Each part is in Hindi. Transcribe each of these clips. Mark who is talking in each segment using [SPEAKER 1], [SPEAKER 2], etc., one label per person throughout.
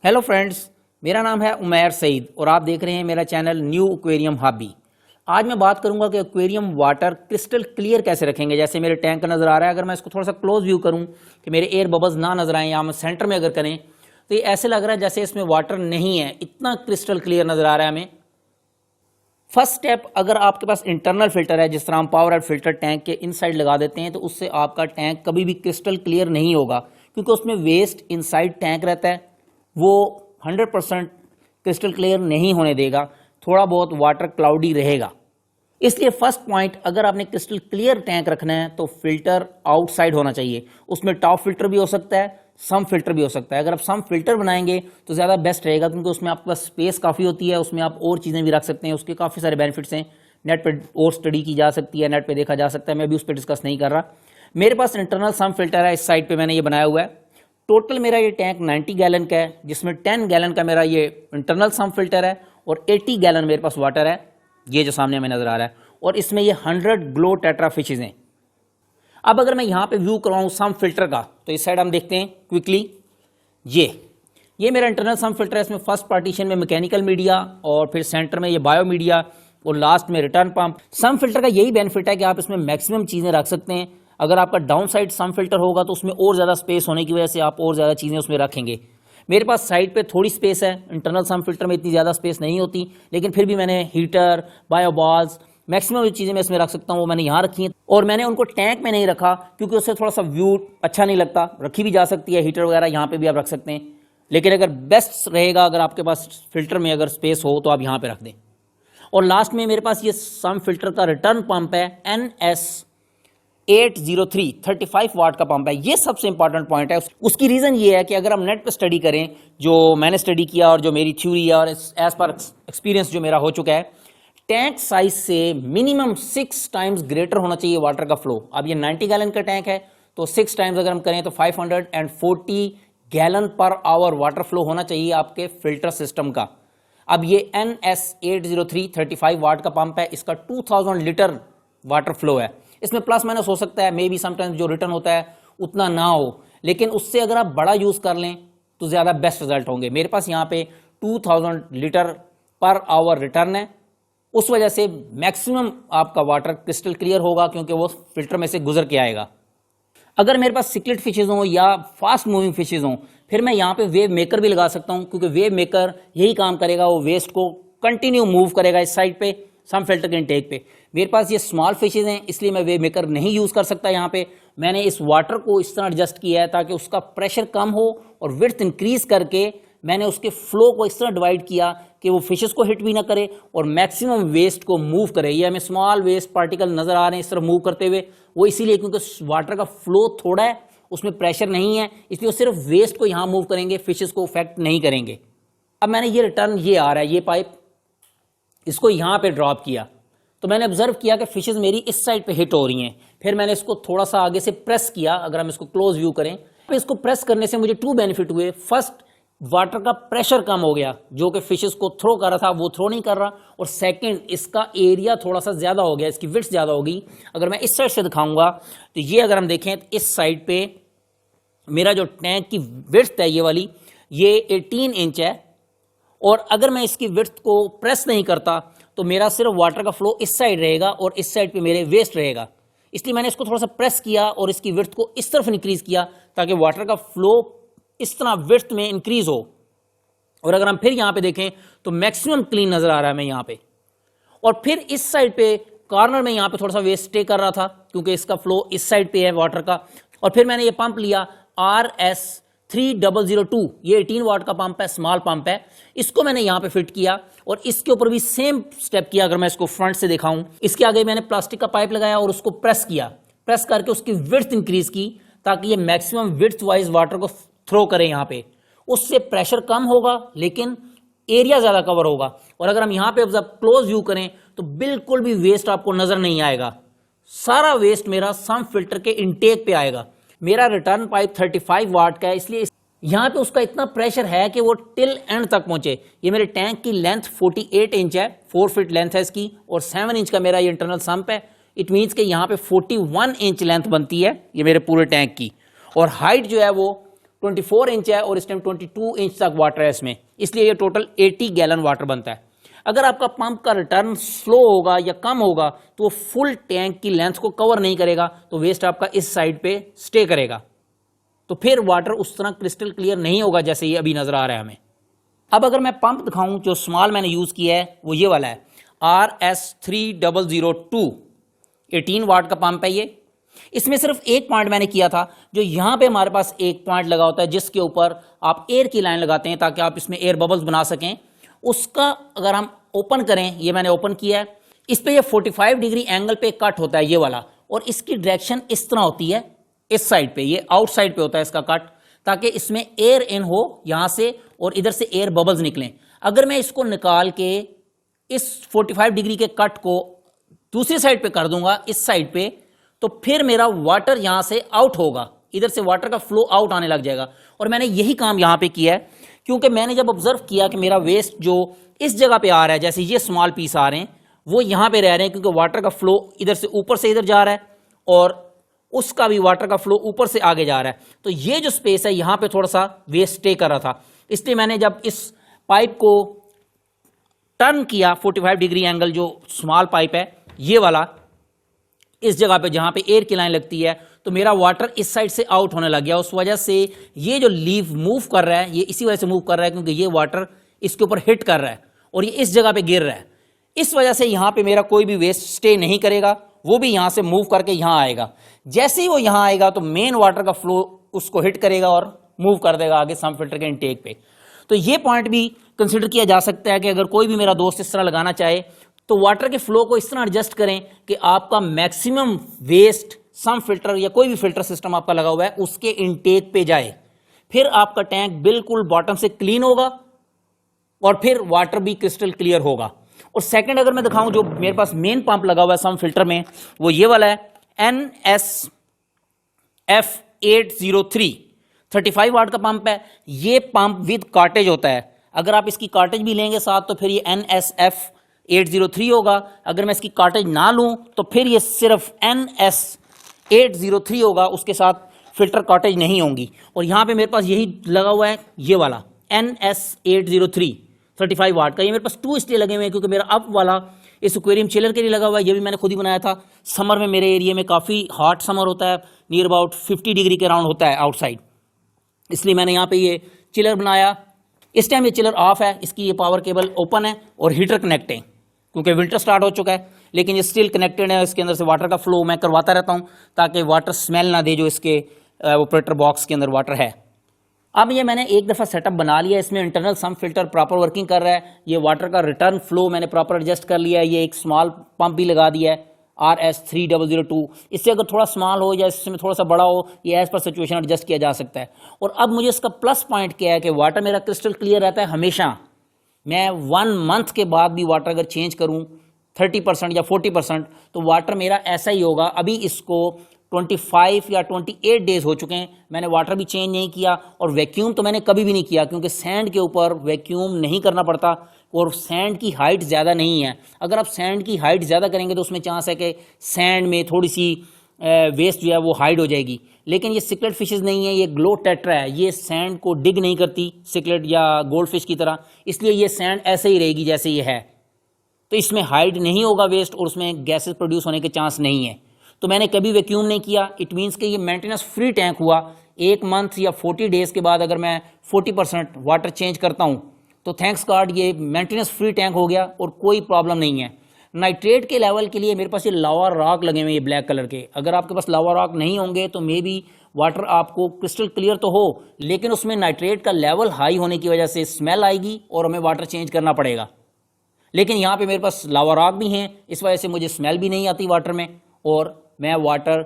[SPEAKER 1] हेलो फ्रेंड्स, मेरा नाम है उमैर सईद और आप देख रहे हैं मेरा चैनल न्यू एक्वेरियम हॉबी। आज मैं बात करूंगा कि एक्वेरियम वाटर क्रिस्टल क्लियर कैसे रखेंगे। जैसे मेरे टैंक नज़र आ रहा है, अगर मैं इसको थोड़ा सा क्लोज व्यू करूं कि मेरे एयर बबल्स ना नजर आए, या हम सेंटर में अगर करें तो ये ऐसे लग रहा है जैसे इसमें वाटर नहीं है, इतना क्रिस्टल क्लियर नज़र आ रहा है हमें। फर्स्ट स्टेप, अगर आपके पास इंटरनल फिल्टर है, जिस तरह हम पावर एड फिल्टर टैंक के इनसाइड लगा देते हैं, तो उससे आपका टैंक कभी भी क्रिस्टल क्लियर नहीं होगा, क्योंकि उसमें वेस्ट इनसाइड टैंक रहता है, वो 100% क्रिस्टल क्लियर नहीं होने देगा, थोड़ा बहुत वाटर क्लाउडी रहेगा। इसलिए फर्स्ट पॉइंट, अगर आपने क्रिस्टल क्लियर टैंक रखना है तो फिल्टर आउटसाइड होना चाहिए। उसमें टॉप फिल्टर भी हो सकता है, सम फिल्टर भी हो सकता है। अगर आप सम फिल्टर बनाएंगे तो ज़्यादा बेस्ट रहेगा, क्योंकि उसमें आपके पास स्पेस काफ़ी होती है, उसमें आप और चीज़ें भी रख सकते हैं, उसके काफ़ी सारे बेनिफिट्स हैं। नेट पे और स्टडी की जा सकती है, नेट पे देखा जा सकता है, मैं भी उस पर डिस्कस नहीं कर रहा। मेरे पास इंटरनल सम फिल्टर है, इस साइड पे मैंने ये बनाया हुआ है। टोटल मेरा ये टैंक 90 गैलन का है, जिसमें 10 गैलन का मेरा ये इंटरनल सम फिल्टर है और 80 गैलन मेरे पास वाटर है, ये जो सामने हमें नज़र आ रहा है। और इसमें ये 100 ग्लो टेट्रा फिशेज हैं। अब अगर मैं यहाँ पे व्यू करवाऊँ सम फिल्टर का, तो इस साइड हम देखते हैं क्विकली, ये मेरा इंटरनल सम फिल्टर है। इसमें फर्स्ट पार्टीशन में मैकेनिकल मीडिया, और फिर सेंटर में ये बायो मीडिया, और लास्ट में रिटर्न पंप। सम फिल्टर का यही बेनिफिट है कि आप इसमें मैक्सिमम चीज़ें रख सकते हैं। अगर आपका डाउन साइड सम फिल्टर होगा तो उसमें और ज़्यादा स्पेस होने की वजह से आप और ज़्यादा चीज़ें उसमें रखेंगे। मेरे पास साइड पे थोड़ी स्पेस है, इंटरनल सम फिल्टर में इतनी ज़्यादा स्पेस नहीं होती, लेकिन फिर भी मैंने हीटर, बायोबॉल्स, मैक्सिमम जो चीज़ें मैं इसमें रख सकता हूँ वो मैंने यहाँ रखी हैं। और मैंने उनको टैंक में नहीं रखा क्योंकि उससे थोड़ा सा व्यू अच्छा नहीं लगता। रखी भी जा सकती है हीटर वगैरह, यहाँ पर भी आप रख सकते हैं, लेकिन अगर बेस्ट रहेगा अगर आपके पास फिल्टर में अगर स्पेस हो तो आप यहाँ पर रख दें। और लास्ट में मेरे पास ये सम फिल्टर का रिटर्न पंप है, NS803 35 वाट का पंप है। ये सबसे इंपॉर्टेंट पॉइंट है। उसकी रीज़न ये है कि अगर हम नेट पर स्टडी करें, जो मैंने स्टडी किया और जो मेरी थ्योरी है और एज पर एक्सपीरियंस जो मेरा हो चुका है, टैंक साइज से मिनिमम 6 टाइम्स ग्रेटर होना चाहिए वाटर का फ्लो। अब ये 90 गैलन का टैंक है, तो 6 टाइम्स अगर हम करें तो 540 gallon per hour water flow होना चाहिए आपके फिल्टर सिस्टम का। अब ये NS803 35 वाट का पंप है, इसका 2000 लीटर वाटर फ्लो है। इसमें प्लस माइनस हो सकता है, मे बी समटाइम्स जो रिटर्न होता है उतना ना हो, लेकिन उससे अगर आप बड़ा यूज़ कर लें तो ज़्यादा बेस्ट रिजल्ट होंगे। मेरे पास यहाँ पे 2000 लीटर पर आवर रिटर्न है, उस वजह से मैक्सिमम आपका वाटर क्रिस्टल क्लियर होगा, क्योंकि वो फिल्टर में से गुजर के आएगा। अगर मेरे पास सिक्लेट फिशेज हों या फास्ट मूविंग फिशेज हों, फिर मैं यहाँ पे वेव मेकर भी लगा सकता हूँ, क्योंकि वेव मेकर यही काम करेगा, वो वेस्ट को कंटिन्यू मूव करेगा इस साइड पे सम फिल्टर के इनटेक पे। मेरे पास ये स्मॉल फिशेज हैं, इसलिए मैं वेव मेकर नहीं यूज़ कर सकता। यहाँ पे मैंने इस वाटर को इस तरह एडजस्ट किया है ताकि उसका प्रेशर कम हो, और विड्थ इंक्रीज करके मैंने उसके फ्लो को इस तरह डिवाइड किया कि वो फिशेस को हिट भी ना करे और मैक्सिमम वेस्ट को मूव करे। ये हमें स्मॉल वेस्ट पार्टिकल नज़र आ रहे हैं इस तरह मूव करते हुए, वो इसीलिए क्योंकि वाटर का फ्लो थोड़ा है, उसमें प्रेशर नहीं है, इसलिए वो सिर्फ वेस्ट को यहाँ मूव करेंगे, फिशेस को इफेक्ट नहीं करेंगे। अब मैंने ये रिटर्न, ये आ रहा है ये पाइप, इसको यहाँ पे ड्रॉप किया, तो मैंने ऑब्जर्व किया कि फिशेस मेरी इस साइड पे हिट हो रही हैं। फिर मैंने इसको थोड़ा सा आगे से प्रेस किया। अगर हम इसको क्लोज व्यू करें तो इसको प्रेस करने से मुझे 2 बेनिफिट हुए। फर्स्ट, वाटर का प्रेशर कम हो गया, जो कि फिशेस को थ्रो कर रहा था वो थ्रो नहीं कर रहा। और सेकंड, इसका एरिया थोड़ा सा ज़्यादा हो गया, इसकी विड्थ ज़्यादा होगी। अगर मैं इस साइड से दिखाऊंगा तो ये अगर हम देखें तो इस साइड पे मेरा जो टैंक की विड्थ है ये वाली, ये 18 इंच है, और अगर मैं इसकी विड्थ को प्रेस नहीं करता तो मेरा सिर्फ वाटर का फ्लो इस साइड रहेगा और इस साइड पे मेरे वेस्ट रहेगा। इसलिए मैंने इसको थोड़ा सा प्रेस किया और इसकी विड्थ को इस तरफ इंक्रीज किया ताकि वाटर का फ्लो इस तरह विड्थ में इंक्रीज हो। और अगर हम फिर यहाँ पे देखें तो मैक्सिमम क्लीन नजर आ रहा है हमें यहाँ पे। और फिर इस साइड पे कॉर्नर में यहाँ पे थोड़ा सा वेस्ट स्टे कर रहा था, क्योंकि इसका फ्लो इस साइड पे है वाटर का। और फिर मैंने ये पंप लिया RS3002, ये 18 वाट का पंप है, स्मॉल पंप है, इसको मैंने यहाँ पे फिट किया। और इसके ऊपर भी सेम स्टेप किया। अगर मैं इसको फ्रंट से दिखाऊं, इसके आगे मैंने प्लास्टिक का पाइप लगाया और उसको प्रेस किया, प्रेस करके उसकी विड्थ इंक्रीज की ताकि ये मैक्सिमम विड्थ वाइज वाटर को थ्रो करें यहाँ पे। उससे प्रेशर कम होगा लेकिन एरिया ज़्यादा कवर होगा। और अगर हम यहाँ पे क्लोज व्यू करें तो बिल्कुल भी वेस्ट आपको नजर नहीं आएगा, सारा वेस्ट मेरा सम फिल्टर के इनटेक पे आएगा। मेरा रिटर्न पाइप 35 वाट का है, इसलिए यहाँ पे उसका इतना प्रेशर है कि वो टिल एंड तक पहुंचे। ये मेरे टैंक की लेंथ 48 इंच है, 4 फीट लेंथ है इसकी, और 7 इंच का मेरा ये इंटरनल सम्प है। इट मीन्स कि यहाँ पे 41 इंच लेंथ बनती है ये मेरे पूरे टैंक की, और हाइट जो है वो 24 इंच है और इस टाइम 22 इंच तक वाटर है इसमें, इसलिए ये टोटल 80 गैलन वाटर बनता है। अगर आपका पंप का रिटर्न स्लो होगा या कम होगा तो वो फुल टैंक की लेंथ को कवर नहीं करेगा, तो वेस्ट आपका इस साइड पे स्टे करेगा, तो फिर वाटर उस तरह क्रिस्टल क्लियर नहीं होगा जैसे ये अभी नजर आ रहा है हमें। अब अगर मैं पंप दिखाऊं, जो स्मॉल मैंने यूज किया है वो ये वाला है, RS3002, 18 वाट का पंप है ये। इसमें सिर्फ एक पॉइंट मैंने किया था, जो यहां पे हमारे पास एक पॉइंट लगा होता है जिसके ऊपर आप एयर की लाइन लगाते हैं ताकि आप इसमें एयर बबल्स बना सकें। उसका अगर हम ओपन करें, ये मैंने ओपन किया है, इस पे ये 45 डिग्री एंगल पे कट होता है ये वाला, और इसकी डायरेक्शन इस तरह होती है, इस साइड पे, ये आउटसाइड पे होता है इसका कट, ताकि इसमें एयर इन हो यहां से और इधर से एयर बबल्स निकलें। अगर मैं इसको निकाल के इस 45 डिग्री के कट को दूसरी साइड पे कर दूंगा, इस साइड पे, तो फिर मेरा वाटर यहां से आउट होगा, इधर से वाटर का फ्लो आउट आने लग जाएगा। और मैंने यही काम यहां पे किया है, क्योंकि मैंने जब ऑब्जर्व किया कि मेरा वेस्ट जो इस जगह पे आ रहा है, जैसे ये स्मॉल पीस आ रहे हैं, वो यहां पे रह रहे हैं क्योंकि वाटर का फ्लो इधर से ऊपर से इधर जा रहा है और उसका भी वाटर का फ्लो ऊपर से आगे जा रहा है, तो ये जो स्पेस है यहां पे थोड़ा सा वेस्ट स्टे कर रहा था। इसलिए मैंने जब इस पाइप को टर्न किया 45 डिग्री एंगल, जो स्मॉल पाइप है ये वाला, इस जगह पे जहां पे एयर की लाइन लगती है, तो मेरा वाटर इस साइड से आउट होने लग गया। उस वजह से ये जो लीव मूव कर रहा है, ये इसी वजह से मूव कर रहा है क्योंकि ये वाटर इसके ऊपर हिट कर रहा है और ये इस जगह पे गिर रहा है। इस वजह से यहां पे मेरा कोई भी वेस्ट स्टे नहीं करेगा, वो भी यहां से मूव करके यहां आएगा। जैसे ही वो यहां आएगा तो मेन वाटर का फ्लो उसको हिट करेगा और मूव कर देगा आगे सम फिल्टर के इनटेक पे। तो ये पॉइंट भी कंसिडर किया जा सकता है कि अगर कोई भी मेरा दोस्त इस तरह लगाना चाहे तो वाटर के फ्लो को इस तरह एडजस्ट करें कि आपका मैक्सिमम वेस्ट सम फिल्टर या कोई भी फिल्टर सिस्टम आपका लगा हुआ है उसके इनटेक पे जाए, फिर आपका टैंक बिल्कुल बॉटम से क्लीन होगा और फिर वाटर भी क्रिस्टल क्लियर होगा। और सेकंड अगर मैं दिखाऊं, जो मेरे पास मेन पंप लगा हुआ है सम फिल्टर में, वो ये वाला है NSF803, 35 वाट का पंप है। ये पंप विद कार्टेज होता है, अगर आप इसकी कार्टेज भी लेंगे साथ तो फिर ये NSF803 होगा। अगर मैं इसकी कार्टेज ना लूं तो फिर ये सिर्फ NS803 होगा, उसके साथ फिल्टर कार्टेज नहीं होंगी। और यहाँ पे मेरे पास यही लगा हुआ है, ये वाला NS803 35 वाट का। ये मेरे पास 2 इसलिए लगे हुए हैं क्योंकि मेरा अप वाला इस एक्वेरियम चिलर के लिए लगा हुआ है, ये भी मैंने खुद ही बनाया था। समर में मेरे एरिया में काफ़ी हॉट समर होता है, नियर अबाउट 50 डिग्री के अराउंड होता है आउटसाइड, इसलिए मैंने यहाँ पे ये चिलर बनाया। इस टाइम ये चिलर ऑफ है, इसकी ये पावर केबल ओपन है और हीटर कनेक्ट है क्योंकि विंटर स्टार्ट हो चुका है, लेकिन ये स्टिल कनेक्टेड है। इसके अंदर से वाटर का फ्लो मैं करवाता रहता हूँ ताकि वाटर स्मेल ना दे जो इसके ऑपरेटर बॉक्स के अंदर वाटर है। अब ये मैंने एक दफ़ा सेटअप बना लिया, इसमें इंटरनल सम फिल्टर प्रॉपर वर्किंग कर रहा है। ये वाटर का रिटर्न फ्लो मैंने प्रॉपर एडजस्ट कर लिया है। ये एक स्मॉल पंप भी लगा दिया है RS3002, इससे अगर थोड़ा स्मॉल हो या इसमें थोड़ा सा बड़ा हो, ये एज पर सिचुएशन एडजस्ट किया जा सकता है। और अब मुझे इसका प्लस पॉइंट क्या है कि वाटर मेरा क्रिस्टल क्लियर रहता है हमेशा। मैं 1 मंथ के बाद भी वाटर अगर चेंज करूं 30% या 40%, तो वाटर मेरा ऐसा ही होगा। अभी इसको 25 या 28 डेज हो चुके हैं, मैंने वाटर भी चेंज नहीं किया और वैक्यूम तो मैंने कभी भी नहीं किया क्योंकि सैंड के ऊपर वैक्यूम नहीं करना पड़ता और सैंड की हाइट ज़्यादा नहीं है। अगर आप सैंड की हाइट ज़्यादा करेंगे तो उसमें चांस है कि सैंड में थोड़ी सी वेस्ट जो है वो हाइड हो जाएगी। लेकिन ये सिकलेट फिशेस नहीं है, ये ग्लो टेट्रा है, ये सैंड को डिग नहीं करती सिकलेट या गोल्ड फिश की तरह, इसलिए ये सैंड ऐसे ही रहेगी जैसे ये है। तो इसमें हाइड नहीं होगा वेस्ट और उसमें गैसेस प्रोड्यूस होने के चांस नहीं है। तो मैंने कभी वैक्यूम नहीं किया। इट मीन्स कि ये मेंटेनेंस फ्री टैंक हुआ। 1 मंथ या 40 डेज़ के बाद अगर मैं 40% वाटर चेंज करता हूँ तो थैंक्स गॉड ये मेंटेनेंस फ्री टैंक हो गया और कोई प्रॉब्लम नहीं है। नाइट्रेट के लेवल के लिए मेरे पास ये लावा रॉक लगे हुए हैं, ये ब्लैक कलर के। अगर आपके पास लावा रॉक नहीं होंगे तो मे बी वाटर आपको क्रिस्टल क्लियर तो हो, लेकिन उसमें नाइट्रेट का लेवल हाई होने की वजह से स्मेल आएगी और हमें वाटर चेंज करना पड़ेगा। लेकिन यहाँ पे मेरे पास लावा रॉक भी हैं, इस वजह से मुझे स्मेल भी नहीं आती वाटर में और मैं वाटर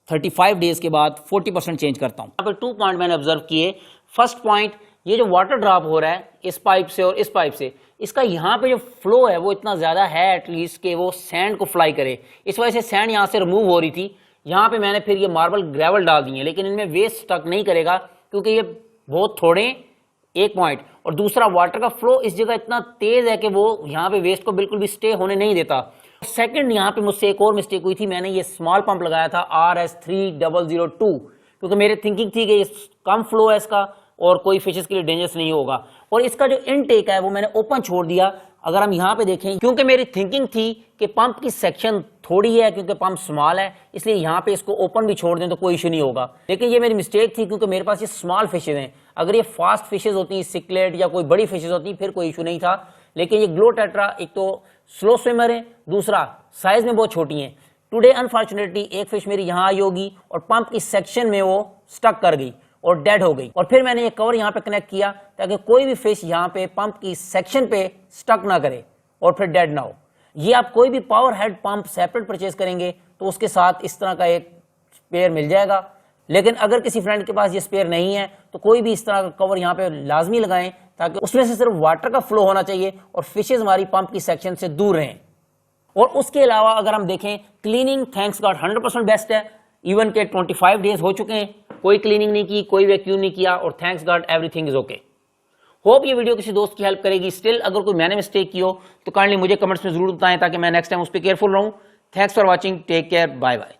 [SPEAKER 1] 35 डेज़ के बाद 40% चेंज करता हूँ। यहाँ पर 2 पॉइंट मैंने ऑब्जर्व किए। फर्स्ट पॉइंट, ये जो वाटर ड्रॉप हो रहा है इस पाइप से और इस पाइप से, इसका यहाँ पे जो फ्लो है वो इतना ज़्यादा है एटलीस्ट कि वो सैंड को फ्लाई करे। इस वजह से सैंड यहाँ से रिमूव हो रही थी। यहाँ पे मैंने फिर ये मार्बल ग्रेवल डाल दिए, लेकिन इनमें वेस्ट स्टक नहीं करेगा क्योंकि ये बहुत थोड़े, एक पॉइंट। और दूसरा, वाटर का फ्लो इस जगह इतना तेज़ है कि वो यहाँ पे वेस्ट को बिल्कुल भी स्टे होने नहीं देता। सेकंड, यहाँ पे मुझसे एक और मिस्टेक हुई थी। मैंने ये स्मॉल पंप लगाया था RS3002 क्योंकि मेरी थिंकिंग थी कि कम फ्लो है इसका और कोई फिशेस के लिए डेंजरस नहीं होगा, और इसका जो इनटेक है वो मैंने ओपन छोड़ दिया। अगर हम यहाँ पे देखें, क्योंकि मेरी थिंकिंग थी कि पंप की सेक्शन थोड़ी है, क्योंकि पंप स्मॉल है, इसलिए यहाँ पे इसको ओपन भी छोड़ दें तो कोई इशू नहीं होगा। लेकिन ये मेरी मिस्टेक थी, क्योंकि मेरे पास ये स्मॉल फिशेज हैं। अगर ये फास्ट फिशेज होती, सिकलेट या कोई बड़ी फिशेज होती, फिर कोई इशू नहीं था। लेकिन ये ग्लो टेट्रा एक तो स्लो स्विमर है, दूसरा साइज में बहुत छोटी है। टुडे अनफॉर्चुनेटली एक फिश मेरी यहाँ आई होगी और पंप की सेक्शन में वो स्टक कर गई और डेड हो गई, और फिर मैंने ये कवर यहाँ पे कनेक्ट किया ताकि कोई भी फिश यहाँ पे पंप की सेक्शन पे स्टक ना करे और फिर डेड ना हो। ये आप कोई भी power head pump separate purchase करेंगे तो उसके साथ इस तरह का एक स्पेयर मिल जाएगा। लेकिन अगर किसी फ्रेंड के पास ये स्पेयर नहीं है तो कोई भी इस तरह का कवर यहाँ पे लाजमी लगाएं, ताकि उसमें से सिर्फ वाटर का फ्लो होना चाहिए और फिशेज हमारी पंप की सेक्शन से दूर रहें। और उसके अलावा अगर हम देखें, क्लीनिंग थैंक्स गॉड 100% बेस्ट है। इवन के 25 डेज हो चुके हैं, कोई क्लीनिंग नहीं की, कोई वैक्यूम नहीं किया, और thanks God everything is okay. Hope ये वीडियो किसी दोस्त की हेल्प करेगी। स्टिल अगर कोई मैंने मिस्टेक की हो तो काइंडली मुझे कमेंट्स में जरूर बताएं, ताकि मैं नेक्स्ट टाइम उस पर केयरफुल रहूं। Thanks for watching, take care, bye bye.